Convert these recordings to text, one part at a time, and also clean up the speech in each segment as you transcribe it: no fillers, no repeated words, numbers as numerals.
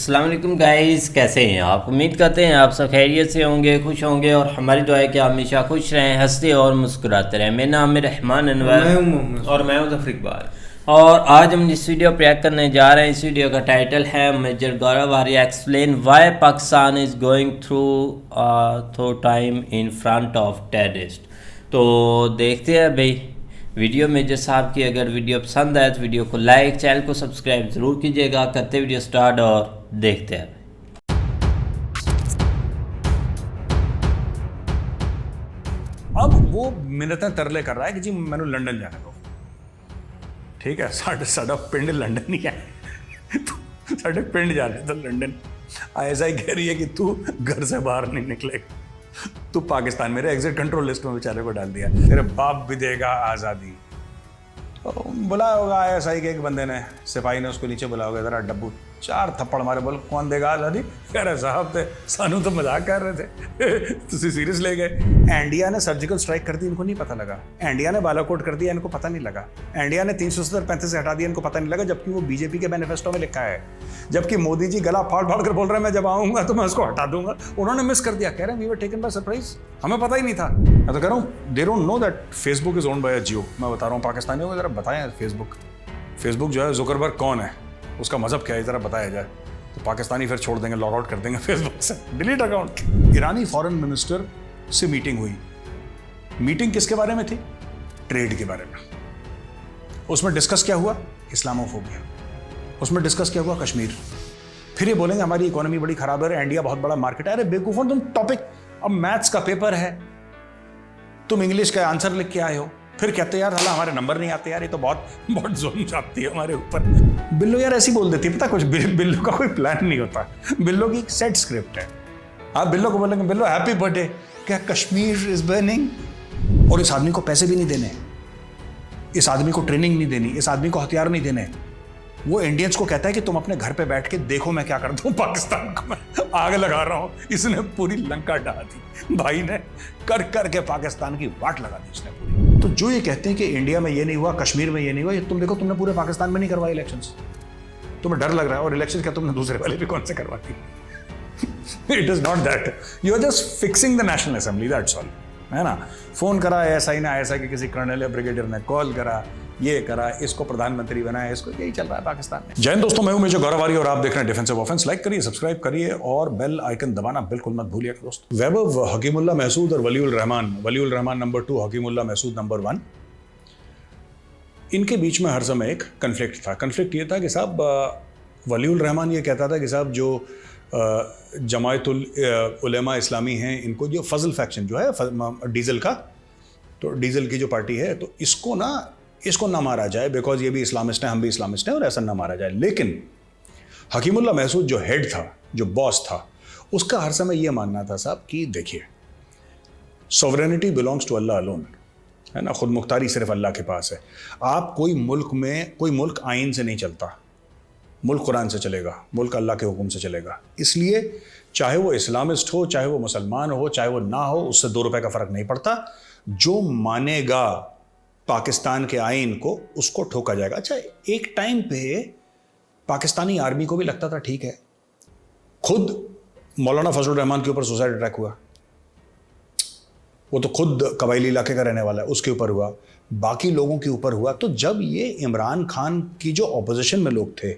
अस्सलाम वालेकुम गाइस, कैसे हैं आप। उम्मीद करते हैं आप सब खैरियत से होंगे, खुश होंगे और हमारी दुआ है कि आप हमेशा खुश रहें, हंसते और मुस्कुराते रहें। मेरा नाम है रहमान अनवर और मैं हूं ज़फ़र इकबाल। और आज हम जिस वीडियो पर रिएक्ट करने जा रहे हैं, इस वीडियो का टाइटल है major Gaurav Arya explain why Pakistan is going through time in front of terrorist. तो देखते हैं भाई वीडियो मेजर साहब की। अगर वीडियो पसंद आए तो वीडियो को लाइक, चैनल को सब्सक्राइब ज़रूर कीजिएगा। करते वीडियो स्टार्ट और देखते हैं। अब वो मिन्नतें तरले कर रहा है कि जी मैंने लंदन जाने दो। ठीक है, साढ़ा पिंड लंदन ही है। साढ़े पिंड जाने तो लंदन। ऐसा ही कह रही है कि तू घर से बाहर नहीं निकलेगा, तू पाकिस्तान। मेरे एग्जिट कंट्रोल लिस्ट में बेचारे को डाल दिया। तेरे बाप भी देगा आज़ादी। तो बुलाया होगा ISI के एक बंदे ने, सिपाही ने उसको नीचे बुलाया होगा, जरा डब्बू 4 थप्पड़ मारे। बोल कौन देगा आज़ादी? कह रहे साहब थे सानू तो मजाक कर रहे थे। तुसी सीरियस ले गए। इंडिया ने सर्जिकल स्ट्राइक कर दी, इनको नहीं पता लगा। इंडिया ने बालाकोट कर दिया, इनको पता नहीं लगा। इंडिया ने 370-35 से हटा दिया, इनको पता नहीं लगा, जबकि वो बीजेपी के मैनिफेस्टो में लिखा है। जबकि मोदी जी गला फाड़ फाड़ कर बोल रहे हैं मैं जब आऊंगा तो मैं उसको हटा दूंगा। उन्होंने मिस कर दिया। कह रहे हैं we were taken by surprise, हमें पता ही नहीं था। मैं तो कह रहा हूँ they don't know that Facebook is owned by Jio. मैं बता रहा हूँ पाकिस्तानियों को जरा बताएं फेसबुक जो है जुकरबर्ग कौन है, उसका मजहब क्या है, जरा बताया जाए। तो पाकिस्तानी फिर छोड़ देंगे, लॉग आउट कर देंगे फेसबुक से, डिलीट अकाउंट। ईरानी फॉरेन मिनिस्टर से मीटिंग हुई। मीटिंग किसके बारे में थी? ट्रेड के बारे में। उसमें डिस्कस क्या हुआ? इस्लामोफोबिया। उसमें डिस्कस क्या हुआ? कश्मीर। फिर ये बोलेंगे हमारी इकोनॉमी बड़ी खराब है, इंडिया बहुत बड़ा मार्केट है। अरे बेवकूफों, तुम टॉपिक, अब मैथ्स का पेपर है, तुम इंग्लिश का आंसर लिख के आए हो, फिर कहते यार साला हमारे नंबर नहीं आते यार, ये तो बहुत जुल्म चाहती है हमारे ऊपर। बिल्लो यार ऐसी बोल देती है, पता कुछ बिल्लो का कोई प्लान नहीं होता। बिल्लो की एक सेट स्क्रिप्ट है। आप बिल्लो को बोलेंगे बिल्लो हैप्पी बर्थडे, क्या कश्मीर इज बर्निंग। और इस आदमी को पैसे भी नहीं देने, इस आदमी को ट्रेनिंग नहीं देनी, इस आदमी को हथियार नहीं देने। वो इंडियंस को कहता है कि तुम अपने घर पे बैठ के देखो मैं क्या करता हूँ, पाकिस्तान को मैं आग लगा रहा हूँ। इसने पूरी लंका ढहा दी भाई ने, कर कर के पाकिस्तान की वाट लगा दी इसने पूरी। तो जो ये कहते हैं कि इंडिया में ये नहीं हुआ, कश्मीर में ये नहीं हुआ, ये तुम देखो तुमने पूरे पाकिस्तान में नहीं करवाए इलेक्शंस। तुम्हें डर लग रहा है, और इलेक्शन क्या तुमने दूसरे वाले भी कौन से करवा दी? It is not that, you are just fixing the National Assembly, that's all, है ना। फोन करा ISI ने, ISI के किसी कर्नल या ब्रिगेडियर ने कॉल करा, ये करा, इसको प्रधानमंत्री बनाया, इसको, यही चल रहा है पाकिस्तान में। जय हिंद दोस्तों, मैं हूं मेजर गौरव आर्या और आप देख रहे हैं डिफेंसिव ऑफेंस। लाइक करिए, सब्सक्राइब करिए और बेल आइकन दबाना बिल्कुल मत भूलिएगा दोस्तों। वैभव हकीमुल्लाह महसूद और वलीउल रहमान नंबर 2, हकीमुल्लाह महसूद नंबर 1, इनके बीच में हर समय एक कन्फ्लिक्ट था। कन्फ्लिक्ट ये था कि साहब वलीउल रहमान ये कहता था कि साहब जो जमायतुल उलेमा इस्लामी हैं, इनको जो फजल फैक्शन जो है डीजल का, तो डीजल की जो पार्टी है, तो इसको ना मारा जाए, बिकॉज ये भी इस्लामिस्ट है, हम भी इस्लामिस्ट हैं, और ऐसा ना मारा जाए। लेकिन हकीमुल्लाह महसूद जो हेड था, जो बॉस था, उसका हर समय ये मानना था साहब कि देखिए sovereignty belongs to Allah alone, है ना, खुद मुख्तारी सिर्फ अल्लाह के पास है। आप कोई मुल्क आइन से नहीं चलता, मुल्क कुरान से चलेगा, मुल्क अल्लाह के हुक्म से चलेगा। इसलिए चाहे वो इस्लामिस्ट हो, चाहे वो मुसलमान हो, चाहे वो ना हो, उससे 2 रुपए का फर्क नहीं पड़ता। जो मानेगा पाकिस्तान के आइन को, उसको ठोका जाएगा। अच्छा, एक टाइम पे पाकिस्तानी आर्मी को भी लगता था ठीक है, खुद मौलाना फजलुर रहमान के ऊपर सुसाइड अटैक हुआ, वो तो खुद कबायली इलाके का रहने वाला है, उसके ऊपर हुआ, बाकी लोगों के ऊपर हुआ। तो जब ये इमरान खान की जो ऑपोजिशन में लोग थे,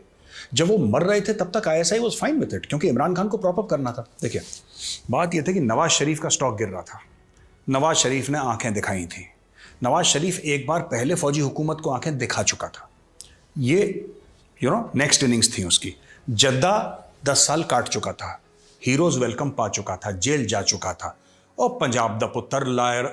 जब वो मर रहे थे, तब तक ISI was fine with it, क्योंकि इमरान खान को प्रॉप अप करना था। देखिए बात यह थी कि नवाज शरीफ का स्टॉक गिर रहा था, नवाज शरीफ ने आंखें दिखाई थी। नवाज शरीफ एक बार पहले फौजी हुकूमत को आंखें दिखा चुका था, ये नेक्स्ट इनिंग्स थी उसकी। जद्दा 10 साल काट चुका था, हीरोज वेलकम पा चुका था, जेल जा चुका था, और पंजाब द पुत्र,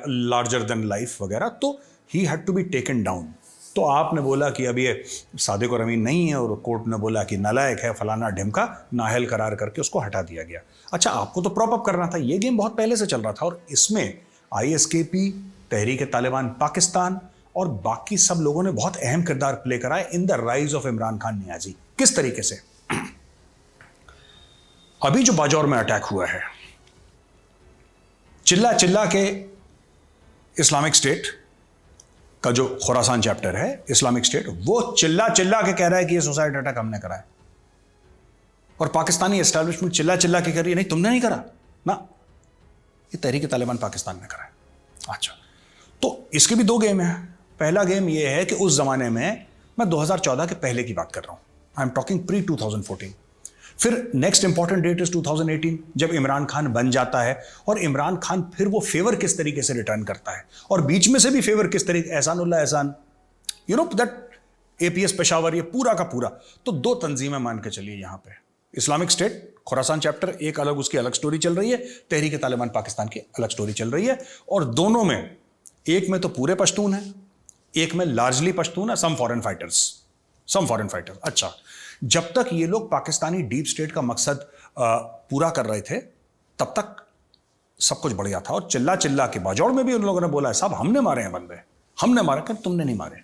लार्जर देन लाइफ वगैरह, तो he had to be taken down. तो आपने बोला कि अब ये सादिक और अमीन नहीं है, और कोर्ट ने बोला कि नालायक है, फलाना ढिमका, नाहल करार करके उसको हटा दिया गया। अच्छा, आपको तो प्रॉप अप करना था, ये गेम बहुत पहले से चल रहा था, और इसमें ISKP, तहरीक तालिबान पाकिस्तान और बाकी सब लोगों ने बहुत अहम किरदार प्ले करा है in the rise of Imran Khan Niazi. किस तरीके से? अभी जो बाजौर में अटैक हुआ है, चिल्ला चिल्ला के इस्लामिक स्टेट का जो खुरासान चैप्टर है, इस्लामिक स्टेट, वो चिल्ला चिल्ला के कह रहा है कि ये सुसाइड अटैक हमने करा है। और पाकिस्तानी एस्टैब्लिशमेंट चिल्ला चिल्ला के कर रही है, नहीं तुमने नहीं करा ना, ये तहरीक तालिबान पाकिस्तान ने करा है। अच्छा, तो इसके भी दो गेम हैं। पहला गेम ये है कि उस जमाने में, मैं 2014 के पहले की बात कर रहा हूं, आई एम टॉकिंग प्री 2014। फिर नेक्स्ट इंपॉर्टेंट डेट इज 2018, जब इमरान खान बन जाता है, और इमरान खान फिर वो फेवर किस तरीके से रिटर्न करता है, और बीच में से भी फेवर किस तरीके, एहसानुल्लाह एहसान, you know that APS Peshawar, ये पूरा का पूरा। तो दो तंजीमें मान के चलिए यहां पे, इस्लामिक स्टेट खुरासान चैप्टर एक अलग, उसकी अलग स्टोरी चल रही है, तहरीक तालिबान पाकिस्तान की अलग स्टोरी चल रही है, और दोनों में, एक में तो पूरे पश्तून है, एक में लार्जली पश्तून है, सम फॉरेन फाइटर्स। अच्छा, जब तक ये लोग पाकिस्तानी डीप स्टेट का मकसद पूरा कर रहे थे, तब तक सब कुछ बढ़िया था, और चिल्ला चिल्ला के बाजौड़ में भी उन लोगों ने बोला है, साहब हमने मारे हैं बंदे, हमने मारे, कि तुमने नहीं मारे,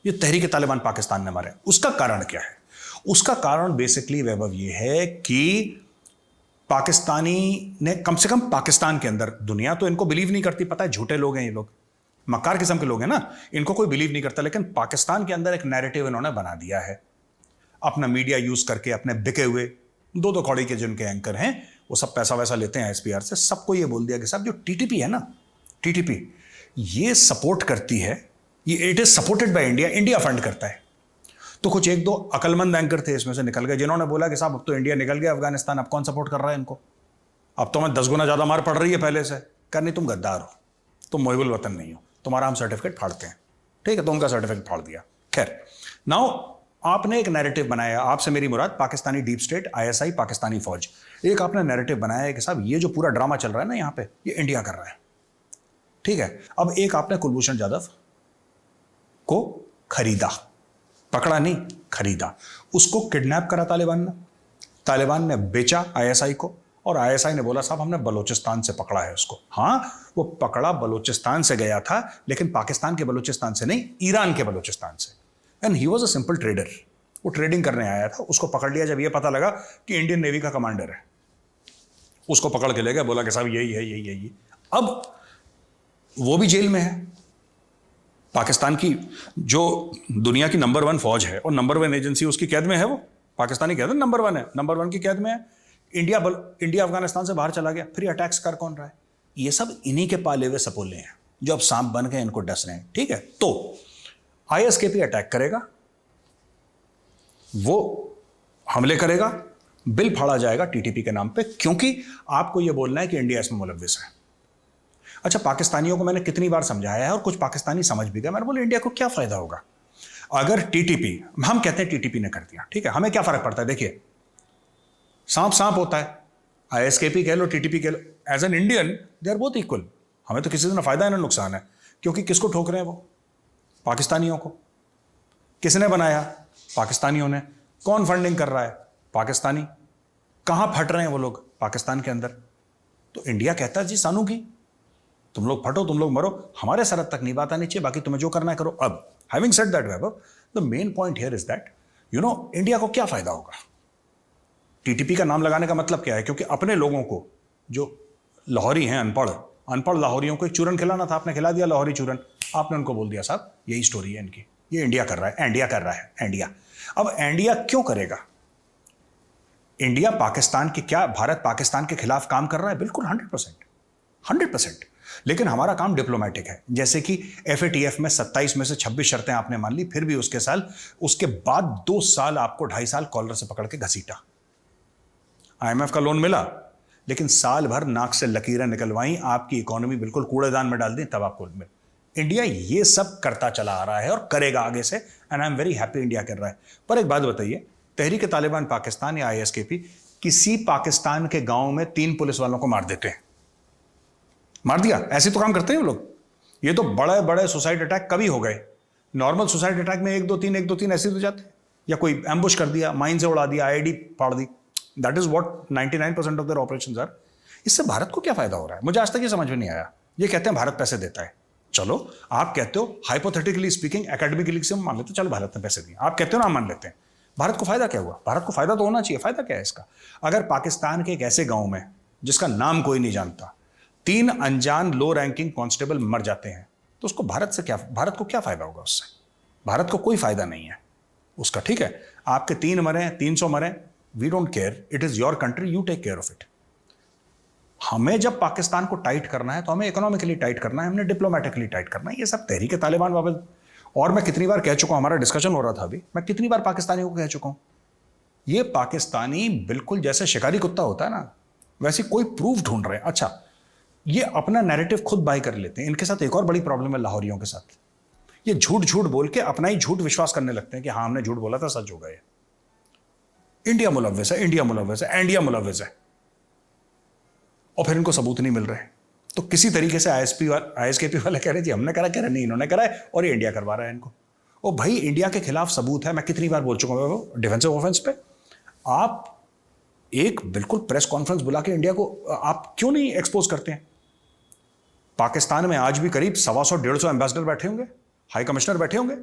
ये तहरीक तालिबान पाकिस्तान ने मारे। उसका कारण क्या है? उसका कारण बेसिकली वैभव ये है कि पाकिस्तानी ने, कम से कम पाकिस्तान के अंदर, दुनिया तो इनको बिलीव नहीं करती, पता है झूठे लोग हैं ये लोग, मक्कार किस्म के लोग हैं ना, इनको कोई बिलीव नहीं करता, लेकिन पाकिस्तान के अंदर एक नैरेटिव इन्होंने बना दिया है, अपना मीडिया यूज करके, अपने बिके हुए दो कौड़ी के जिनके एंकर हैं, वो सब पैसा वैसा लेते हैं एसपीआर से, सबको ये बोल दिया कि साहब जो टीटीपी है ना, टीटीपी ये सपोर्ट करती है, ये it is supported by India, India fund करता है। तो कुछ एक दो अकलमंद एंकर थे इसमें से निकल गए, जिन्होंने बोला कि साहब अब तो इंडिया निकल गया अफगानिस्तान, अब कौन सपोर्ट कर रहा है इनको, अब तो हमें 10 गुना ज्यादा मार पड़ रही है पहले से। करनी तुम गद्दार हो, तुम मोहिबुल वतन नहीं हो, तुम्हारा हम सर्टिफिकेट फाड़ते हैं, ठीक है, तो उनका सर्टिफिकेट फाड़ दिया। खैर, नाउ आपने एक नैरेटिव बनाया, आपसे मेरी मुराद Pakistani deep state, ISI, Pakistani फौज, एक आपने नैरेटिव बनाया है कि साहब ये जो पूरा ड्रामा चल रहा है ना यहाँ पे, ये इंडिया कर रहा है, ठीक है। अब एक आपने कुलभूषण जाधव को खरीदा, पकड़ा नहीं, खरीदा, उसको किडनैप करा तालिबान ने बेचा आईएसआई को, और आईएसआई ने बोला साहब हमने बलूचिस्तान से पकड़ा है उसको। हाँ, वो पकड़ा बलूचिस्तान से गया था, लेकिन पाकिस्तान के बलूचिस्तान से नहीं, ईरान के बलूचिस्तान से, and he was a simple trader, वो ट्रेडिंग करने आया था, उसको पकड़ लिया जब ये पता लगा कि इंडियन नेवी का कमांडर है, उसको पकड़ के ले गया, बोला कि साहब यही है। अब वो भी जेल में है। पाकिस्तान की जो दुनिया की नंबर 1 फौज है और नंबर 1 एजेंसी उसकी कैद में है, वो पाकिस्तानी कैद नंबर 1 है, नंबर 1 की कैद में है। इंडिया अफगानिस्तान से बाहर चला गया, फिर अटैक्स कर कौन रहा है? ये सब इन्हीं के पाले हुए सपोले हैं जो अब सांप बन गए, इनको डस रहे हैं, ठीक है। तो आईएसकेपी अटैक करेगा, वो हमले करेगा, बिल फाड़ा जाएगा टीटीपी के नाम पे, क्योंकि आपको यह बोलना है कि इंडिया इसमें मुलव्विस है। अच्छा, पाकिस्तानियों को मैंने कितनी बार समझाया है और कुछ पाकिस्तानी समझ भी गए। मैंने बोला इंडिया को क्या फायदा होगा अगर टीटीपी, हम कहते हैं टीटीपी ने कर दिया, ठीक है, हमें क्या फर्क पड़ता है? देखिए, सांप सांप होता है, आईएसकेपी कह लो, टीटीपी कह लो, as an Indian they are both equal. हमें तो किसी से ना फायदा है ना नुकसान है, क्योंकि किसको ठोक रहे हैं वो? पाकिस्तानियों को। किसने बनाया? पाकिस्तानियों ने। कौन फंडिंग कर रहा है? पाकिस्तानी। कहां फट रहे हैं वो लोग? पाकिस्तान के अंदर। तो इंडिया कहता है जी सानू की, तुम लोग फटो, तुम लोग मरो, हमारे सरहद तक नहीं बात आनी चाहिए, बाकी तुम्हें जो करना है करो। अब having said that Vaibhav, the main point here is that, you know, India को क्या फायदा होगा टीटीपी का नाम लगाने का? मतलब क्या है? क्योंकि अपने लोगों को, जो लाहौरी हैं, अनपढ़ लाहौरियों को एक चूरन खिलाना था, आपने खिला दिया लाहौरी चूरन। आपने उनको बोल दिया साहब यही स्टोरी है इनकी, ये इंडिया कर रहा है, इंडिया कर रहा है, इंडिया। अब इंडिया क्यों करेगा? इंडिया पाकिस्तान के, क्या भारत पाकिस्तान के खिलाफ काम कर रहा है? बिल्कुल 100%। लेकिन हमारा काम डिप्लोमेटिक है। जैसे कि एफएटीएफ में 27 में से 26 शर्तें आपने मान ली, फिर भी उसके बाद 2 साल आपको 2.5 साल कॉलर से पकड़ के घसीटा। आईएमएफ का लोन मिला, लेकिन साल भर नाक से लकीरें निकलवाई, आपकी इकोनॉमी बिल्कुल कूड़ेदान में डाल दी, तब आपको मिल। इंडिया ये सब करता चला आ रहा है और करेगा आगे से, and I am very happy India कर रहा है। पर एक बात बताइए, तहरीक तालिबान पाकिस्तान या आईएसकेपी किसी पाकिस्तान के गांव में 3 पुलिस वालों को मार देते हैं, मार दिया, ऐसे तो काम करते हैं वो लोग। ये तो बड़े बड़े सुसाइड अटैक कभी हो गए? नॉर्मल सुसाइड अटैक में 1-2-3 ऐसे तो जाते हैं, या कोई एम्बुश कर दिया, माइन से उड़ा दिया, आईडी फाड़ दी। That is what 99% of their operations are. इससे भारत को क्या फायदा हो रहा है? मुझे आज तक ये समझ में नहीं आया। ये कहते हैं भारत पैसे देता है, चलो आप कहते हो हाइपोथेटिकली स्पीकिंग, एकेडमिकली से हम मान लेते, चलो भारत ने पैसे दिए, आप कहते हो ना हम मान लेते हैं। भारत को फायदा क्या हुआ? भारत को फायदा तो होना चाहिए। फायदा क्या है इसका? अगर पाकिस्तान के एक ऐसे गांव में जिसका नाम कोई नहीं जानता 3 अनजान लो रैंकिंग कांस्टेबल मर जाते हैं, तो उसको भारत को क्या फायदा होगा उससे? भारत को कोई फायदा नहीं है उसका, ठीक है। आपके 3 मरे, 300 मरे, we don't care, it is your country, you take care of it. हमें जब पाकिस्तान को टाइट करना है तो हमें इकोनॉमिकली टाइट करना है, हमने डिप्लोमेटिकली टाइट करना है। ये सब तहरीक तालिबान बाबत, और मैं कितनी बार कह चुका हूं, हमारा डिस्कशन हो रहा था अभी, मैं कितनी बार पाकिस्तानियों को कह चुका हूं, ये पाकिस्तानी बिल्कुल जैसे शिकारी कुत्ता होता है ना, वैसे कोई प्रूफ ढूंढ रहे हैं। अच्छा, ये अपना नैरेटिव खुद बाय कर लेते हैं। इनके साथ एक और बड़ी प्रॉब्लम है लाहौरियों के साथ, ये झूठ झूठ बोल के अपना ही झूठ विश्वास करने लगते हैं कि हाँ हमने झूठ बोला था, सच होगा ये। इंडिया मुलव्वस है, इंडिया मुलव्वस है, इंडिया मुलव्वस है, और फिर इनको सबूत नहीं मिल रहे। तो किसी तरीके से आईएसकेपी वाले कह रहे जी हमने करा, कह रहे नहीं इन्होंने करा है, और ये इंडिया करवा रहा है इनको। ओ भाई, इंडिया के खिलाफ सबूत है, मैं कितनी बार बोल चुका हूं डिफेंसिव ऑफेंस पे। आप एक बिल्कुल प्रेस कॉन्फ्रेंस बुला के इंडिया को आप क्यों नहीं एक्सपोज करते हैं? पाकिस्तान में आज भी करीब 125-150 एम्बेसडर बैठे होंगे, हाई कमिश्नर बैठे होंगे,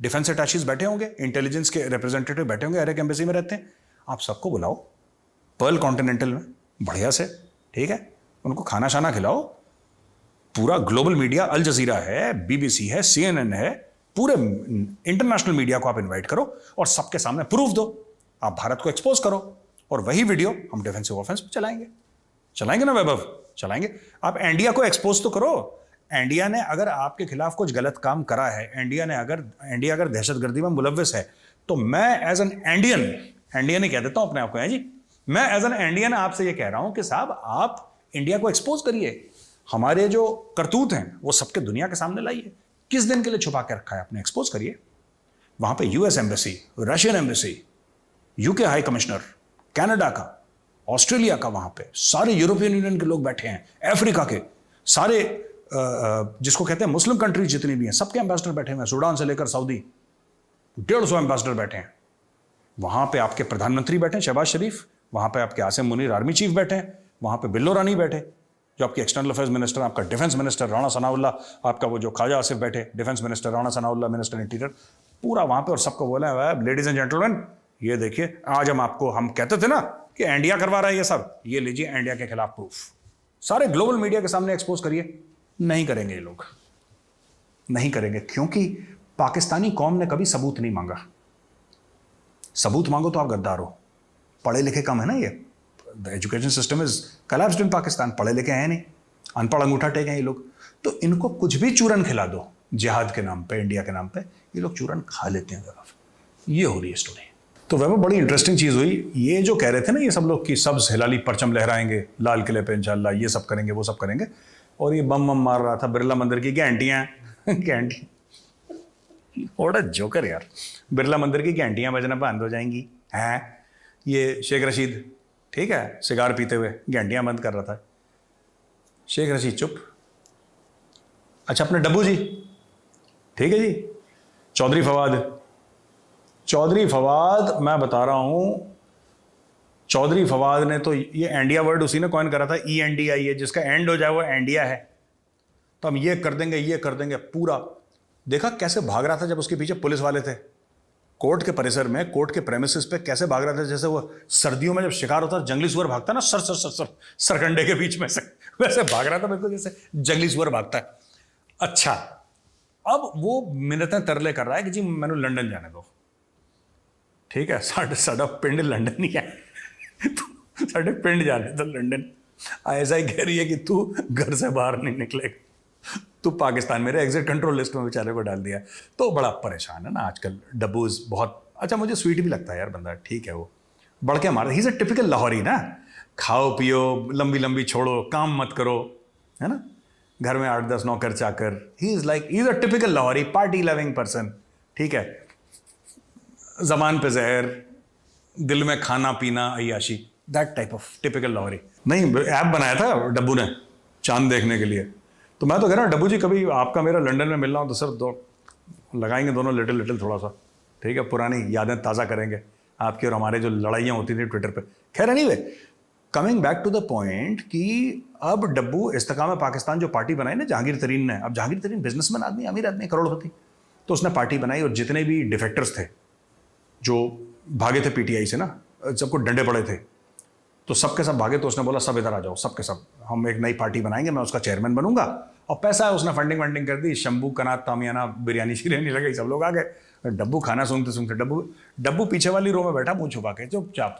डिफेंस अटैचीज बैठे होंगे, इंटेलिजेंस के रिप्रेजेंटेटिव बैठे होंगे, हर एक एम्बेसी में रहते हैं। आप सबको बुलाओ पर्ल कॉन्टिनेंटल में बढ़िया से, ठीक है, उनको खाना शाना खिलाओ। पूरा ग्लोबल मीडिया, अल जजीरा है, बीबीसी है, CNN है, पूरे इंटरनेशनल मीडिया को आप इनवाइट करो और सबके सामने प्रूफ दो, आप भारत को एक्सपोज करो, और वही वीडियो हम डिफेंसिव ऑफेंस पे चलाएंगे ना वैभव, चलाएंगे। आप इंडिया को एक्सपोज तो करो। इंडिया ने अगर आपके खिलाफ कुछ गलत काम करा है, इंडिया अगर दहशतगर्दी में मुलव्वस है, तो मैं एज एन इंडियन ही कह देता हूं अपने आप को, है जी, मैं एज एन इंडियन आपसे ये कह रहा हूं कि साहब आप इंडिया को एक्सपोज करिए, हमारे जो करतूत हैं वो सबके दुनिया के सामने लाइए। किस दिन के लिए छुपा के रखा है आपने, एक्सपोज करिए। वहां पे US embassy, Russian embassy, UK high commissioner, Canada का, ऑस्ट्रेलिया का, वहां पे सारे यूरोपियन यूनियन के लोग बैठे हैं, अफ्रीका के सारे जिसको कहते हैं मुस्लिम कंट्रीज जितनी भी हैं, सबके एम्बेसडर बैठे हुए हैं, सूडान से लेकर सऊदी, 150 एम्बेसडर बैठे हैं। वहां पे आपके प्रधानमंत्री बैठे हैं शहबाज शरीफ, वहां पे आपके आसिम मुनीर आर्मी चीफ बैठे हैं, वहां पे बिल्लो रानी बैठे, जो आपकी एक्सटर्नल अफेयर्स मिनिस्टर, आपका डिफेंस मिनिस्टर राणा सनाउल्लाह, आपका वो जो ख्वाजा आसिफ बैठे defence minister Rana Sanaullah, minister interior, पूरा वहां पे, और सबको बोला है लेडीज एंड जेंटलमैन, ये देखिए आज हम कहते थे ना कि इंडिया करवा रहा है ये सब, ये लीजिए इंडिया के खिलाफ प्रूफ, सारे ग्लोबल मीडिया के सामने एक्सपोज करिए। नहीं करेंगे ये लोग, नहीं करेंगे, क्योंकि पाकिस्तानी कौम ने कभी सबूत नहीं मांगा। सबूत मांगो तो आप गद्दार हो। पढ़े लिखे कम है ना, ये द एजुकेशन सिस्टम इज कलैप्स्ड इन पाकिस्तान, पढ़े लिखे हैं नहीं, अनपढ़ अंगूठा टेक हैं ये लोग। तो इनको कुछ भी चूरन खिला दो जिहाद के नाम पे, इंडिया के नाम पे, ये लोग चूरन खा लेते हैं। ये हो रही है स्टोरी। तो वह बड़ी इंटरेस्टिंग चीज हुई, ये जो कह रहे थे ना ये सब लोग कि सब्ज हिलाली परचम लहराएंगे लाल किले पे इंशाल्लाह, ये सब करेंगे वो सब करेंगे, और ये बम मार रहा था बिरला मंदिर की घंटियां घंटी, बड़ा जोकर यार, बिरला मंदिर की घंटियां बजना बंद हो जाएंगी हैं। ये शेख रशीद, ठीक है, सिगार पीते हुए घंटियां बंद कर रहा था। शेख रशीद चुप। अच्छा, अपने डब्बू जी, ठीक है जी, चौधरी फवाद, मैं बता रहा हूं, चौधरी फवाद ने तो ये इंडिया वर्ड उसी ने कॉइन करा था, ENDIA, जिसका एंड हो जाए वो इंडिया है। तो हम ये कर देंगे पूरा। देखा कैसे भाग रहा था जब उसके पीछे पुलिस वाले थे, कोर्ट के परिसर में, कोर्ट के प्रेमिसेस पे कैसे भाग रहा था, जैसे वो सर्दियों में जब शिकार होता है जंगली सुअर भागता है ना, सरकंडे के बीच में से, वैसे भाग रहा था बिल्कुल जैसे जंगली सुअर भागता है। अच्छा, अब वो मिन्नतें तरले कर रहा है कि जी मैंने लंदन जाने दो, ठीक है, साडा पिंड लंदन ही है, तो साडे पिंड जाने तो लंदन। ऐसा ही कह रही है कि तू घर से बाहर नहीं निकलेगा, तो पाकिस्तान मेरे एग्जिट कंट्रोल लिस्ट में बेचारे को डाल दिया। तो बड़ा परेशान है ना आजकल डब्बूज बहुत। अच्छा, मुझे स्वीट भी लगता है यार बंदा, ठीक है, वो बढ़ के मारता, ही इज अ टिपिकल लाहौरी ना, खाओ पियो लंबी लंबी छोड़ो, काम मत करो, है ना, घर में 8-10 नौकर चाकर, he is a typical Lahori, party loving person, ठीक है, जबान पे जहर, दिल में खाना पीना अय्याशी, that type of typical Lahori. नहीं, ऐप बनाया था डब्बू ने चांद देखने के लिए, तो मैं तो कह रहा हूँ डब्बू जी कभी आपका मेरा लंदन में मिलना हो तो सर दो लगाएंगे दोनों लिटिल थोड़ा सा, ठीक है, पुरानी यादें ताज़ा करेंगे आपकी और हमारे जो लड़ाइयाँ होती थी ट्विटर पे। खैर anyway, coming back to the point कि अब डब्बू इस्तेकाम पाकिस्तान जो पार्टी बनाई ना जहांगीर तरीन ने, अब जहांगीर तरीन बिजनेसमैन आदमी, अमीर आदमी, करोड़पति, तो उसने पार्टी बनाई और जितने भी डिफेक्टर्स थे जो भागे थे PTI से ना, सबको डंडे पड़े थे, तो सबके सब भागे, तो उसने बोला सब इधर आ जाओ, सबके सब, हम एक नई पार्टी बनाएंगे, मैं उसका चेयरमैन बनूंगा और पैसा है, उसने फंडिंग वंडिंग कर दी, शंभू कनात तामियाना बिरयानी शिरयानी लगाई, सब लोग आ गए। डब्बू खाना सूंघते सूंघते, डब्बू पीछे वाली रो में बैठा मुंह छुपा के चुपचाप।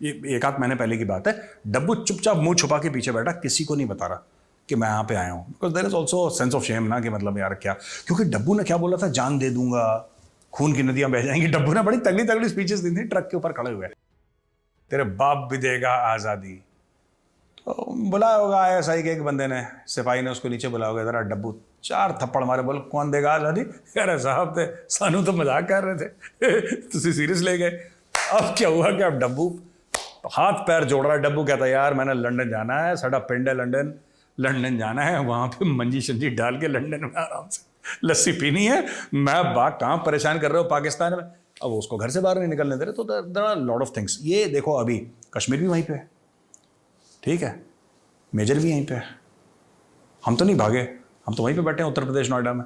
ये एक आध महीने पहले की बात है। डब्बू चुपचाप मुंह छुपा के पीछे बैठा, किसी को नहीं बता रहा कि मैं यहाँ पे आया हूँ। Because there is also sense of shame ना, कि मतलब यार क्या, क्योंकि डब्बू ने क्या बोला था, जान दे दूंगा, खून की नदियां बह जाएंगी। डब्बू ने बड़ी तगड़ी तगड़ी स्पीचेस दी थी ट्रक के ऊपर खड़े हुए, तेरे बाप भी देगा आज़ादी। तो बुलाया होगा ISI के एक बंदे ने, सिपाही ने उसको नीचे बुलाया होगा, जरा डब्बू 4 थप्पड़ मारे, बोल कौन देगा आज़ादी। अरे साहब थे सानू तो मजाक कर रहे थे, तुम सीरियस ले गए। अब क्या हुआ कि अब डब्बू हाथ पैर जोड़ रहा है। डब्बू कहता है यार मैंने लंदन जाना है, साडा पिंड है लंदन जाना है, वहाँ पे मंजी शंजी डाल के लंदन में आराम से लस्सी पीनी है। मैं बात कहाँ परेशान कर रहे हो पाकिस्तान में, अब उसको घर से बाहर नहीं निकलने दे रहे। तो there are lot of things. ये देखो अभी कश्मीर भी वहीं पे है, ठीक है, मेजर भी यहीं पे है। हम तो नहीं भागे, हम तो वहीं पे बैठे हैं उत्तर प्रदेश नोएडा में,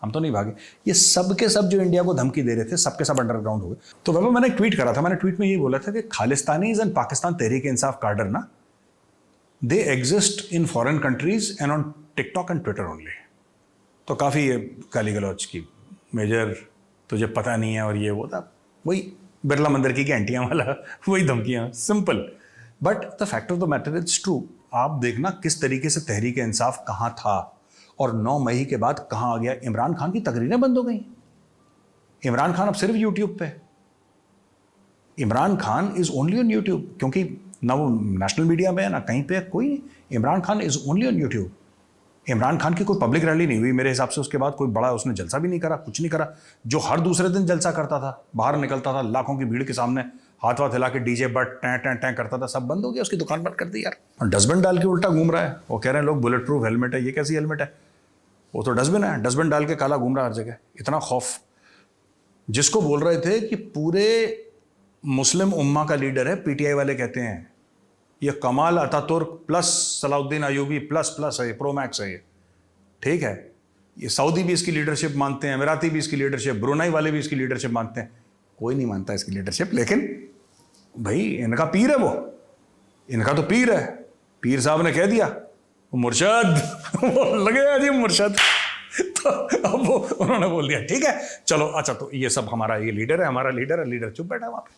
हम तो नहीं भागे। ये सब के सब जो इंडिया को धमकी दे रहे थे, सबके सब अंडरग्राउंड हो गए। तो वह मैंने ट्वीट करा था, मैंने ट्वीट में ये बोला था कि खालिस्तानीज एंड पाकिस्तान तहरीक इंसाफ कार्डर ना, they exist in foreign countries and on TikTok and Twitter only. तो काफ़ी ये गाली गलौज की, मेजर तुझे पता नहीं है और ये वो था, वही बिरला मंदिर की घंटियाँ वाला, वही धमकियाँ, simple. But the fact of the matter is true. आप देखना किस तरीके से तहरीक इंसाफ कहाँ था और 9 मई के बाद कहाँ आ गया। इमरान खान की तकरीरें बंद हो गई। इमरान खान अब सिर्फ यूट्यूब पे, Imran Khan is only on YouTube, क्योंकि ना वो नेशनल मीडिया में है ना कहीं पे, कोई नहीं। Imran Khan is only on YouTube. Imran Khan की कोई पब्लिक रैली नहीं हुई मेरे हिसाब से, उसके बाद कोई बड़ा उसने जलसा भी नहीं करा, कुछ नहीं करा। जो हर दूसरे दिन जलसा करता था, बाहर निकलता था लाखों की भीड़ के सामने, हाथ वाथ हिला के DJ but time time time करता था, सब बंद हो गया, उसकी दुकान बंद कर दी यार। और डस्टबिन डाल के उल्टा घूम रहा है, वो कह रहे हैं लोग बुलेट प्रूफ हेलमेट है, ये कैसी हेलमेट है, वो तो डस्टबिन है, डस्टबिन डाल के काला घूम रहा हर जगह। इतना खौफ, जिसको बोल रहे थे कि पूरे मुस्लिम उम्मा का लीडर है, PTI वाले कहते हैं ये Kemal Ataturk plus Salahuddin Ayubi plus है, ये प्रो मैक्स है ये, ठीक है। ये सऊदी भी इसकी लीडरशिप मानते हैं, अमीराती भी इसकी लीडरशिप, ब्रुनाई वाले भी इसकी लीडरशिप मानते हैं। कोई नहीं मानता इसकी लीडरशिप, लेकिन भाई इनका पीर है वो, इनका तो पीर है। पीर साहब ने कह दिया मुर्शद वो लगे जी मुर्शद, तो अब वो उन्होंने बोल दिया ठीक है चलो अच्छा, तो ये सब हमारा ये लीडर है, हमारा लीडर है। लीडर चुप बैठा है वहाँ पे,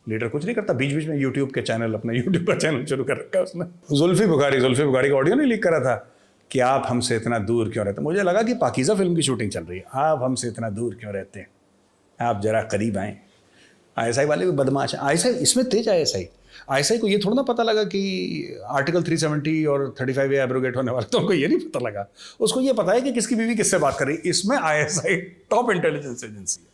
लीडर कुछ नहीं करता। बीच बीच में यूट्यूब के चैनल, अपना यूट्यूब का चैनल शुरू कर रखा है उसने। जुल्फी बुखारी का ऑडियो नहीं लीक करा था कि आप हमसे इतना दूर क्यों रहते। मुझे लगा कि पाकीज़ा फिल्म की शूटिंग चल रही है, आप हमसे इतना दूर क्यों रहते हैं, आप जरा करीब आएँ। ISI वाले भी बदमाश हैं। ISI इसमें तेज है। ISI को ये थोड़ा ना पता लगा कि आर्टिकल 370 और 35A एब्रोगेट होने वाला, तो उनको ये नहीं पता लगा। उसको ये पता है कि किसकी बीवी किससे बात कर रही है। इसमें ISI टॉप इंटेलिजेंस एजेंसी है,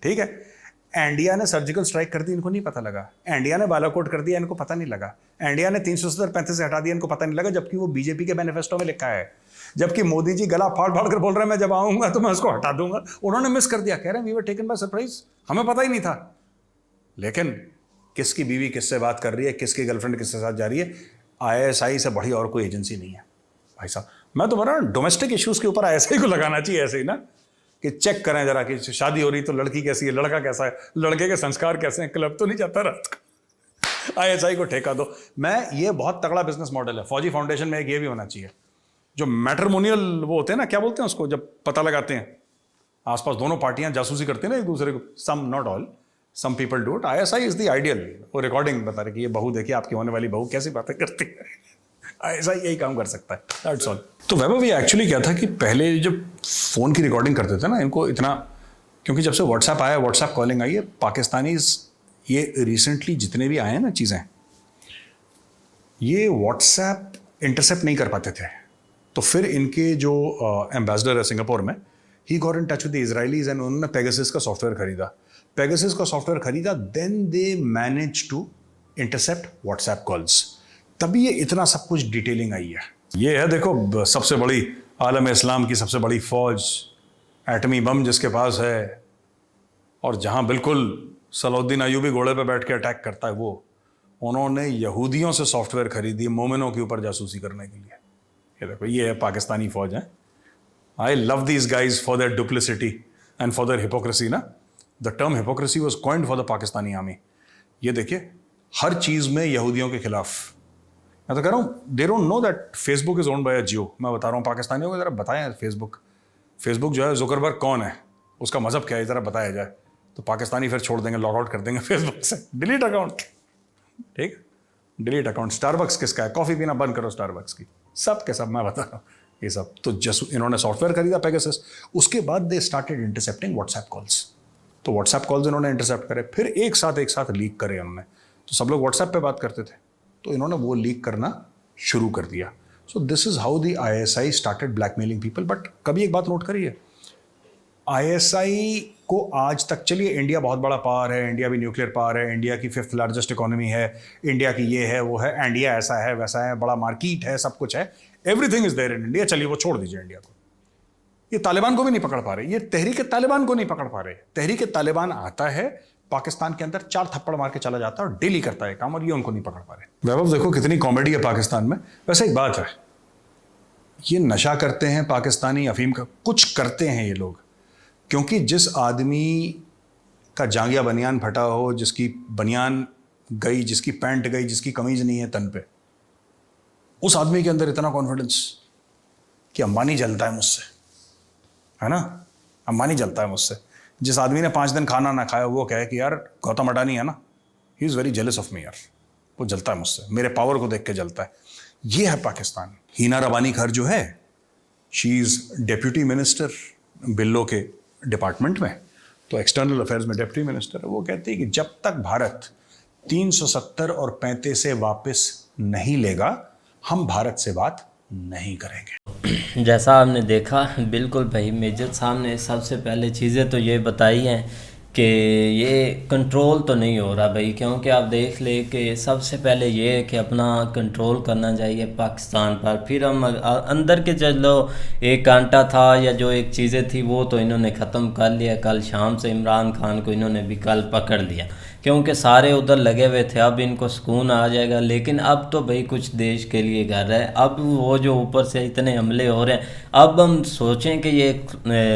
ठीक है। इंडिया ने सर्जिकल स्ट्राइक कर दी, इनको नहीं पता लगा। इंडिया ने बालाकोट कर दिया, इनको पता नहीं लगा। इंडिया ने 370-35 से हटा दिया, इनको पता नहीं लगा, जबकि वो बीजेपी के मैनिफेस्टो में लिखा है। जबकि मोदी जी गला फाड़ फाड़ कर बोल रहे हैं मैं जब आऊंगा तो मैं उसको हटा दूंगा, उन्होंने मिस कर दिया। कह रहे हैं we were taken by surprise, हमें पता ही नहीं था। लेकिन किसकी बीवी किससे बात कर रही है, किसकी गर्लफ्रेंड किसके साथ जा रही है, ISI से बड़ी और कोई एजेंसी नहीं है भाई साहब। मैं तो बता डोमेस्टिक इश्यूज के ऊपर ISI को लगाना चाहिए ऐसे ही ना, कि चेक करें जरा कि शादी हो रही तो लड़की कैसी है, लड़का कैसा है, लड़के के संस्कार कैसे हैं, क्लब तो नहीं जाता रात को। ISI को ठेका दो। मैं ये बहुत तगड़ा बिजनेस मॉडल है। फौजी फाउंडेशन में एक ये भी होना चाहिए, जो मैट्रिमोनियल वो होते हैं ना, क्या बोलते हैं उसको, जब पता लगाते हैं आसपास दोनों पार्टियां जासूसी करती हैं ना एक दूसरे को, some not all, some people do it. ISI is the ideal. वो रिकॉर्डिंग बता रहे कि ये बहू देखिए आपकी होने वाली बहू कैसी बातें करती है, ISI यही काम कर सकता है, दैट्स ऑल। तो वैभव ये एक्चुअली क्या था कि पहले जब फ़ोन की रिकॉर्डिंग करते थे ना, इनको इतना, क्योंकि जब से व्हाट्सएप आया, व्हाट्सएप कॉलिंग आई है, पाकिस्तानीज ये रिसेंटली जितने भी आए हैं ना चीज़ें, ये व्हाट्सएप इंटरसेप्ट नहीं कर पाते थे। तो फिर इनके जो एम्बेसडर है सिंगापुर में, he got in touch with the Israelis एंड उन्होंने पेगासस का सॉफ्टवेयर खरीदा। पेगासस का सॉफ्टवेयर खरीदा, then they manage to intercept WhatsApp calls. तभी ये इतना सब कुछ डिटेलिंग आई है। ये है देखो सबसे बड़ी आलम इस्लाम की सबसे बड़ी फौज, एटमी बम जिसके पास है, और जहाँ बिल्कुल सलाउद्दीन अयूबी घोड़े पे बैठ के अटैक करता है वो, उन्होंने यहूदियों से सॉफ्टवेयर खरीदी मोमिनों के ऊपर जासूसी करने के लिए। ये देखो, ये है पाकिस्तानी फौज है। I love these guys for their duplicity and for their hypocrisy ना। The term hypocrisy was coined for the Pakistani army. ये देखिए, हर चीज़ में यहूदियों के खिलाफ, मैं तो कह रहा हूँ they don't know that Facebook is owned by Jio. मैं बता रहा हूँ पाकिस्तानियों को, जरा बताएं फेसबुक जो है जुकरबर्ग कौन है, उसका मजहब क्या है, जरा बताया जाए। तो पाकिस्तानी फिर छोड़ देंगे, लॉग आउट कर देंगे फेसबुक से, डिलीट अकाउंट, ठीक, डिलीट अकाउंट। स्टारबक्स किसका है, कॉफी पीना बंद करो स्टारबक्स की, सब के सब मैं बता रहा हूँ ये सब। तो जस्ट इन्होंने सॉफ्टवेयर खरीदा पेगासस, उसके बाद they started intercepting WhatsApp calls. तो व्हाट्सएप कॉल्स इन्होंने इंटरसेप्ट करे, फिर एक साथ लीक करे उन्होंने। तो सब लोग व्हाट्सएप पे बात करते थे, तो इन्होंने वो लीक करना शुरू कर दिया। So this is how the ISI started blackmailing people. But कभी एक बात नोट करिए, ISI को आज तक, चलिए इंडिया बहुत बड़ा पावर है, इंडिया भी न्यूक्लियर पावर है, इंडिया की 5th लार्जेस्ट इकोनॉमी है, इंडिया की ये है वो है, इंडिया ऐसा है वैसा है, बड़ा मार्केट है, सब कुछ है, everything is there in India. चलिए वो छोड़ दीजिए इंडिया को, ये तालिबान को भी नहीं पकड़ पा रहे, ये तहरीक तालिबान को नहीं पकड़ पा रहे। तहरीक तालिबान आता है पाकिस्तान के अंदर, 4 थप्पड़ मार के चला जाता है और डेली करता है काम, और ये उनको नहीं पकड़ पा रहे। वैभव देखो कितनी कॉमेडी है पाकिस्तान में। वैसे एक बात है, ये नशा करते हैं पाकिस्तानी, अफीम का कुछ करते हैं ये लोग, क्योंकि जिस आदमी का जांघिया बनियान फटा हो, जिसकी बनियान गई, जिसकी पैंट गई, जिसकी कमीज नहीं है तन पे, उस आदमी के अंदर इतना कॉन्फिडेंस कि अंबानी जलता है मुझसे, है ना, अंबानी जलता है मुझसे। जिस आदमी ने 5 दिन खाना ना खाया, वो कहे कि यार गौतम अडानी है ना, he is very jealous of me यार, वो जलता है मुझसे, मेरे पावर को देख के जलता है। ये है पाकिस्तान। हीना रबानी खर जो है, शी इज़ डेप्यूटी मिनिस्टर बिल्लो के डिपार्टमेंट में, तो एक्सटर्नल अफेयर्स में डेप्यूटी मिनिस्टर है। वो कहती है कि जब तक भारत 370 और 35 से वापस नहीं लेगा, हम भारत से बात नहीं करेंगे। जैसा आपने देखा, बिल्कुल भाई मेजर साहब ने सबसे पहले चीज़ें तो ये बताई हैं कि ये कंट्रोल तो नहीं हो रहा भाई, क्योंकि आप देख ले कि सबसे पहले ये है कि अपना कंट्रोल करना चाहिए पाकिस्तान पर। फिर हम अंदर के चलो, एक कांटा था या जो एक चीज़ें थी वो तो इन्होंने ख़त्म कर लिया। कल शाम से इमरान खान को इन्होंने भी कल पकड़ लिया, क्योंकि सारे उधर लगे हुए थे, अब इनको सुकून आ जाएगा। लेकिन अब तो भाई कुछ देश के लिए कर रहा है, अब वो जो ऊपर से इतने हमले हो रहे हैं, अब हम सोचें कि ये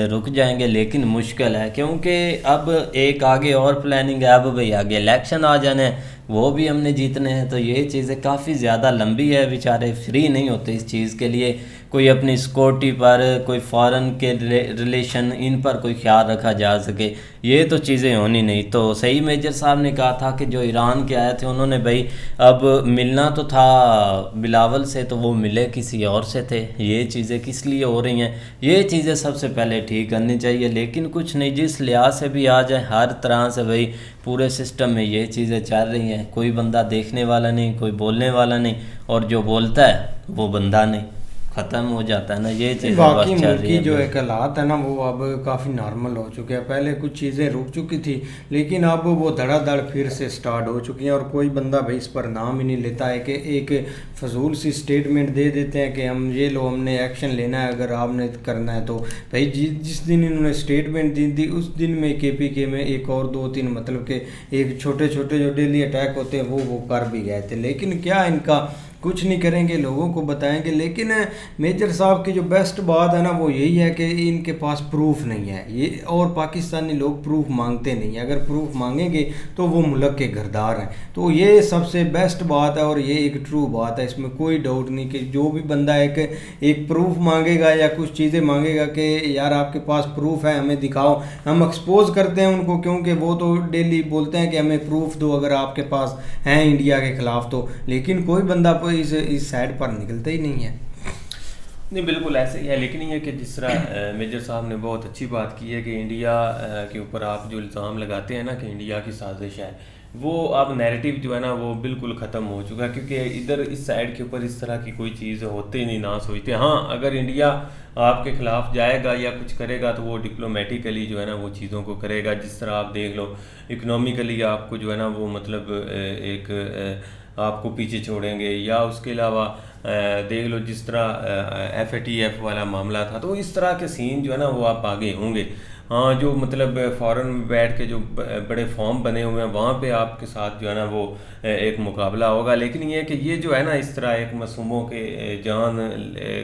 रुक जाएंगे, लेकिन मुश्किल है, क्योंकि अब एक आगे और प्लानिंग है। अब भाई आगे इलेक्शन आ जाने हैं, वो भी हमने जीतने हैं, तो ये चीज़ें काफ़ी ज़्यादा लंबी है। बेचारे फ्री नहीं होते इस चीज़ के लिए, कोई अपनी सिक्योरिटी पर, कोई फॉरेन के रिलेशन, इन पर कोई ख्याल रखा जा सके, ये तो चीज़ें होनी नहीं। तो सही मेजर साहब ने कहा था कि जो ईरान के आए थे उन्होंने भाई अब मिलना तो था बिलावल से, तो वो मिले किसी और से थे। ये चीज़ें किस लिए हो रही हैं, ये चीज़ें सबसे पहले ठीक करनी चाहिए। लेकिन कुछ नहीं, जिस लिहाज से भी आ जाए, हर तरह से भाई पूरे सिस्टम में ये चीज़ें चल रही हैं। कोई बंदा देखने वाला नहीं, कोई बोलने वाला नहीं, और जो बोलता है वो बंदा नहीं, ख़त्म हो जाता है ना। ये चीज़ बाकी मुल्क की जो एक हालात है ना, वो अब काफ़ी नॉर्मल हो चुके हैं। पहले कुछ चीज़ें रुक चुकी थी, लेकिन अब वो धड़ाधड़ फिर से स्टार्ट हो चुकी हैं। और कोई बंदा भाई इस पर नाम ही नहीं लेता है कि एक फजूल सी स्टेटमेंट दे देते हैं कि हम ये लो, हमने एक्शन लेना है, अगर आपने करना है तो। भाई जिस दिन इन्होंने स्टेटमेंट दी थी, उस दिन में KPK में एक और 2-3 मतलब के एक छोटे छोटे जो डेली अटैक होते हैं वो कर भी गए थे। लेकिन क्या इनका कुछ नहीं करेंगे, लोगों को बताएंगे। लेकिन मेजर साहब की जो बेस्ट बात है ना, वो यही है कि इनके पास प्रूफ नहीं है ये, और पाकिस्तानी लोग प्रूफ मांगते नहीं हैं। अगर प्रूफ मांगेंगे तो वो मुल्क के घरदार हैं। तो ये सबसे बेस्ट बात है, और ये एक ट्रू बात है, इसमें कोई डाउट नहीं कि जो भी बंदा एक प्रूफ मांगेगा या कुछ चीज़ें मांगेगा कि यार आपके पास प्रूफ है, हमें दिखाओ, हम एक्सपोज करते हैं उनको, क्योंकि वो तो डेली बोलते हैं कि हमें प्रूफ दो अगर आपके पास हैं इंडिया के ख़िलाफ़ तो। लेकिन कोई बंदा इस साइड पर निकलता ही नहीं है। नहीं, बिल्कुल ऐसे ही है। लेकिन ये कि जिस तरह मेजर साहब ने बहुत अच्छी बात की है कि इंडिया के ऊपर आप जो इल्ज़ाम लगाते हैं ना कि इंडिया की साजिश है, वो अब नैरेटिव जो है ना वो बिल्कुल ख़त्म हो चुका है। क्योंकि इधर इस साइड के ऊपर इस तरह की कोई चीज़ होते ही नहीं, ना सोचते। हाँ, अगर इंडिया आपके ख़िलाफ़ जाएगा या कुछ करेगा तो वो डिप्लोमेटिकली जो है ना वो चीज़ों को करेगा। जिस तरह आप देख लो, इकनॉमिकली आपको जो है ना वो मतलब एक आपको पीछे छोड़ेंगे, या उसके अलावा देख लो जिस तरह FATF वाला मामला था, तो इस तरह के सीन जो है ना वो आप आगे होंगे। हाँ, जो मतलब फ़ॉरेन में बैठ के जो बड़े फॉर्म बने हुए हैं, वहाँ पे आपके साथ जो है ना वो एक मुकाबला होगा। लेकिन ये कि ये जो है ना इस तरह एक मासूमों के जान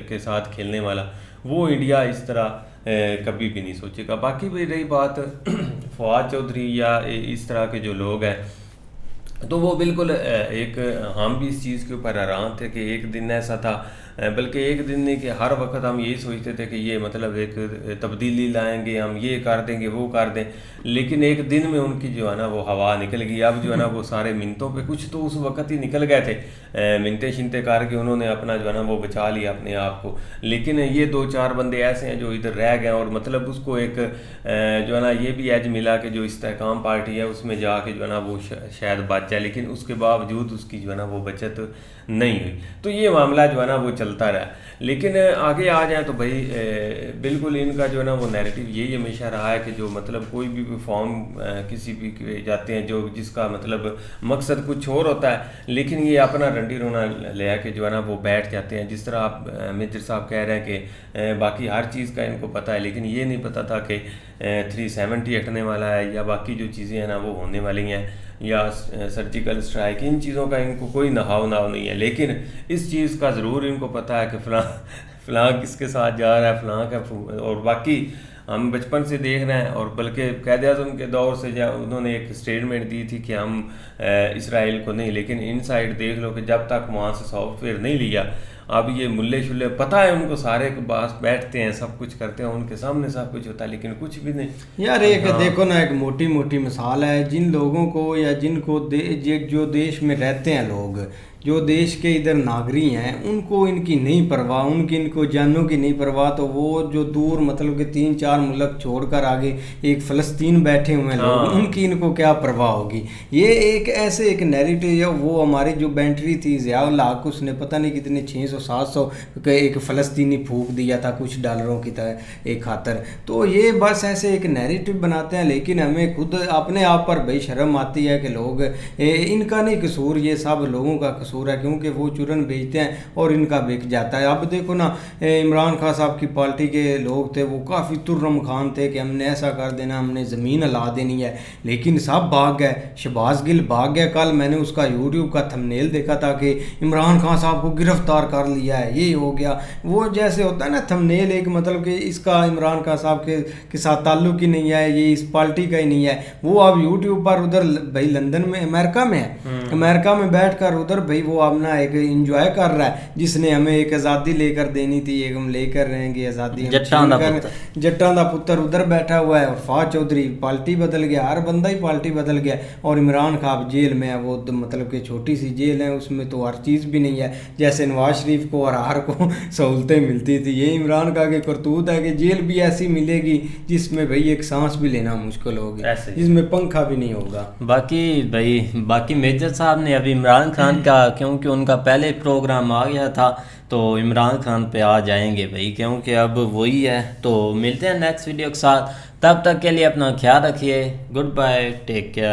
के साथ खेलने वाला, वो इंडिया इस तरह कभी भी नहीं सोचेगा। बाकी भी रही बात फवाद चौधरी या इस तरह के जो लोग हैं, तो वो बिल्कुल एक हम भी इस चीज़ के ऊपर हैरान थे कि एक दिन ऐसा था, बल्कि एक दिन नहीं कि हर वक्त हम यही सोचते थे कि ये मतलब एक तब्दीली लाएंगे, हम ये कर देंगे वो कर दें, लेकिन एक दिन में उनकी जो है ना वो हवा निकल गई। अब जो है ना वो सारे मिनटों पे कुछ तो उस वक्त ही निकल गए थे, मिनते शिनते करके उन्होंने अपना जो है ना वो बचा लिया अपने आप को। लेकिन ये 2-4 बंदे ऐसे हैं जो इधर रह गए और मतलब उसको एक जो है ना ये भी एज मिला कि जो इस्तेहकाम पार्टी है उसमें जाके जो है ना वो शायद बच जाए, लेकिन उसके बावजूद उसकी जो है ना वो बचत नहीं हुई। तो ये मामला जो है ना वो चलता रहा। लेकिन आगे आ जाए तो भाई बिल्कुल इनका जो है ना वो नैरेटिव यही हमेशा रहा है कि जो मतलब कोई भी फॉर्म किसी भी के जाते हैं जो जिसका मतलब मकसद कुछ और होता है, लेकिन ये अपना रंडी रोना ले के जो है ना वो बैठ जाते हैं। जिस तरह आप मेजर साहब कह रहे हैं कि बाकी हर चीज़ का इनको पता है, लेकिन ये नहीं पता था कि 370 हटने वाला है या बाकी जो चीज़ें हैं ना वो होने वाली हैं, या सर्जिकल स्ट्राइक, इन चीज़ों का इनको कोई नहाव नहीं है। लेकिन इस चीज़ का ज़रूर इनको पता है कि फ़लाँ किसके साथ जा रहा है, फ़लाँ का, और बाकी हम बचपन से देख रहे हैं। और बल्कि क़ायद-ए-आज़म के दौर से जब उन्होंने एक स्टेटमेंट दी थी कि हम इसराइल को नहीं, लेकिन इन साइड देख लो कि जब तक वहाँ से सॉफ्टवेयर नहीं लिया, अब ये मुल्ले शुल्ले पता है उनको, सारे के पास बैठते हैं, सब कुछ करते हैं, उनके सामने सब कुछ होता है, लेकिन कुछ भी नहीं। यार एक देखो ना, एक मोटी मोटी मिसाल है, जिन लोगों को या जिनको जो देश में रहते हैं लोग, जो देश के इधर नागरिक हैं, उनको इनकी नहीं परवाह, उनकी इनको जानों की नहीं परवाह, तो वो जो दूर मतलब कि 3-4 मुल्क छोड़कर आगे एक फ़लस्तीन बैठे हुए हैं लोग, उनकी इनको क्या परवाह होगी। ये एक ऐसे एक नैरेटिव है। वो हमारी जो बैटरी थी ज़ियाउल हक, उसने पता नहीं कितने 600-700 के एक फ़लस्तीनी फूंक दिया था कुछ डॉलरों की तरह एक खातर। तो ये बस ऐसे एक नैरेटिव बनाते हैं, लेकिन हमें खुद अपने आप पर भाई शर्म आती है कि लोग इनका नहीं कसूर, ये सब लोगों का कसूर है, क्योंकि वो चूरन बेचते हैं और इनका बिक जाता है। अब देखो ना, इमरान खान साहब की पार्टी के लोग थे, वो काफ़ी तुर्रम खान थे कि हमने ऐसा कर देना, हमने ज़मीन हिला देनी है, लेकिन सब भाग गए। शहबाज गिल भाग गया। कल मैंने उसका यूट्यूब का थंबनेल देखा था कि इमरान खान साहब को गिरफ्तार कर लिया है, ये हो गया। वो जैसे होता है ना थंबनेल, एक मतलब कि इसका इमरान खान साहब के साथ ताल्लुक ही नहीं है, ये इस पार्टी का ही नहीं है। वो अब यूट्यूब पर उधर भाई लंदन में, अमेरिका में है, अमेरिका में बैठ कर उधर भाई वो अपना एक इंजॉय कर रहा है, जिसने हमें एक आज़ादी लेकर देनी थी, एक हम लेकर रहेंगे आज़ादी। जट्टां दा पुत्र उधर बैठा हुआ है, और फवाद चौधरी पार्टी बदल गया, हर बंदा ही पार्टी बदल गया, और इमरान खान जेल में है। वो मतलब कि छोटी सी जेल है, उसमें तो हर चीज़ भी नहीं है, जैसे नवाज शरीफ को और हर को सहूलतें मिलती थी। ये इमरान खान की करतूत है कि जेल भी ऐसी मिलेगी जिसमें भाई एक सांस भी लेना मुश्किल होगी, जिसमें पंखा भी नहीं होगा। बाकी मेजर साहब ने अभी इमरान खान का, क्योंकि उनका पहले प्रोग्राम आ गया था, तो इमरान खान पे आ जाएंगे भाई, क्योंकि अब वही है। तो मिलते हैं नेक्स्ट वीडियो के साथ, तब तक के लिए अपना ख्याल रखिए। Goodbye, take care.